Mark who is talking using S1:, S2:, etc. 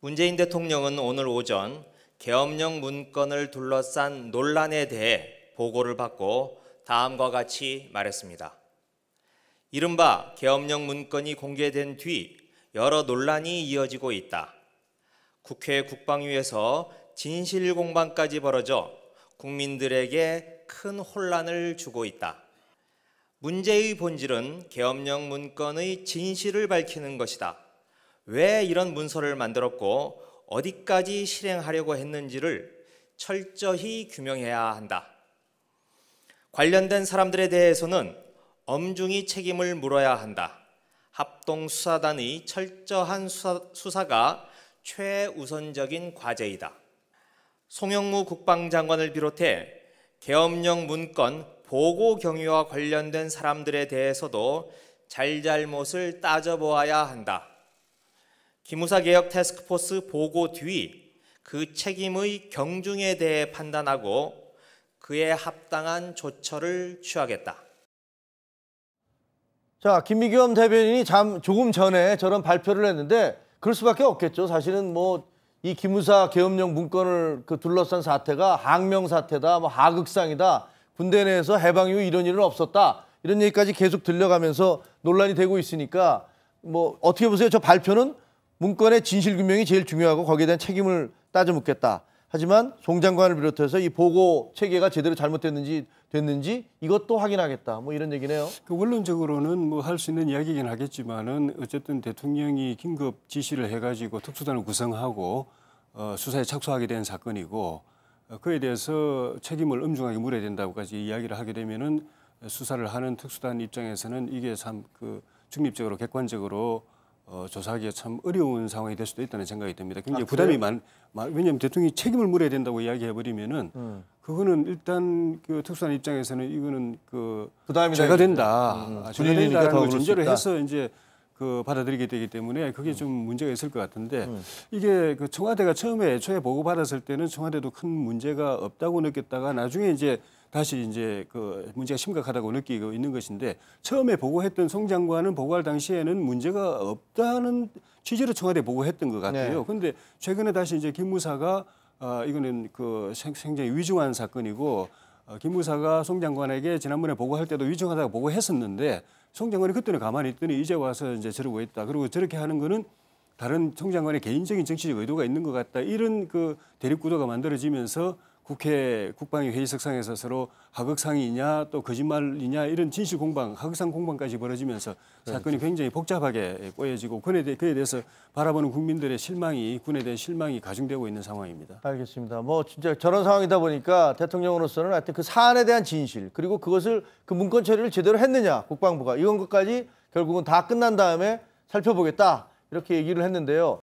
S1: 문재인 대통령은 오늘 오전 계엄령 문건을 둘러싼 논란에 대해 보고를 받고 다음과 같이 말했습니다. 이른바 계엄령 문건이 공개된 뒤 여러 논란이 이어지고 있다. 국회 국방위에서 진실 공방까지 벌어져 국민들에게 큰 혼란을 주고 있다. 문제의 본질은 계엄령 문건의 진실을 밝히는 것이다. 왜 이런 문서를 만들었고 어디까지 실행하려고 했는지를 철저히 규명해야 한다. 관련된 사람들에 대해서는 엄중히 책임을 물어야 한다. 합동수사단의 철저한 수사가 최우선적인 과제이다. 송영무 국방장관을 비롯해 계엄령 문건 보고 경위와 관련된 사람들에 대해서도 잘잘못을 따져보아야 한다. 기무사 개혁 태스크포스 보고 뒤 그 책임의 경중에 대해 판단하고 그에 합당한 조처를 취하겠다.
S2: 자, 김미겸 대변인이 조금 전에 저런 발표를 했는데 그럴 수밖에 없겠죠. 사실은 이 기무사 계엄령 문건을 둘러싼 사태가 항명 사태다, 하극상이다, 군대 내에서 해방 이후 이런 일은 없었다, 이런 얘기까지 계속 들려가면서 논란이 되고 있으니까 어떻게 보세요? 저 발표는 문건의 진실 규명이 제일 중요하고 거기에 대한 책임을 따져 묻겠다. 하지만 송 장관을 비롯해서 이 보고 체계가 제대로 잘못됐는지 됐는지 이것도 확인하겠다. 이런 얘기네요.
S3: 원론적으로는 할 수 있는 이야기이긴 하겠지만은 어쨌든 대통령이 긴급 지시를 해가지고 특수단을 구성하고 수사에 착수하게 된 사건이고 그에 대해서 책임을 엄중하게 물어야 된다고까지 이야기를 하게 되면은 수사를 하는 특수단 입장에서는 이게 참 중립적으로 객관적으로 조사하기가 참 어려운 상황이 될 수도 있다는 생각이 듭니다. 굉장히 부담이 왜냐하면 대통령이 책임을 물어야 된다고 이야기해버리면은 그거는 일단 특수단 입장에서는 이거는 죄가 된다. 죄가 된다는 걸 전제로 해서 이제 받아들이게 되기 때문에 그게 좀 문제가 있을 것 같은데 이게 청와대가 처음에 애초에 보고받았을 때는 청와대도 큰 문제가 없다고 느꼈다가 나중에 이제 다시 이제 문제가 심각하다고 느끼고 있는 것인데 처음에 보고했던 송 장관은 보고할 당시에는 문제가 없다는 취지로 청와대에 보고했던 것 같아요. 그런데 최근에 다시 이제 김무사가 이거는 굉장히 위중한 사건이고 김무사가 송 장관에게 지난번에 보고할 때도 위중하다고 보고했었는데 송 장관이 그때는 가만히 있더니 이제 와서 이제 저러고 있다. 그리고 저렇게 하는 거는 다른 송 장관의 개인적인 정치적 의도가 있는 것 같다. 이런 대립구도가 만들어지면서 국회 국방위 회의석상에서 서로 하극상이냐 또 거짓말이냐 이런 진실 공방, 하극상 공방까지 벌어지면서 사건이 굉장히 복잡하게 꼬여지고 그에 대해서 바라보는 국민들의 실망이, 군에 대한 실망이 가중되고 있는 상황입니다.
S2: 알겠습니다. 진짜 저런 상황이다 보니까 대통령으로서는 하여튼 그 사안에 대한 진실 그리고 그것을 문건 처리를 제대로 했느냐 국방부가 이런 것까지 결국은 다 끝난 다음에 살펴보겠다 이렇게 얘기를 했는데요.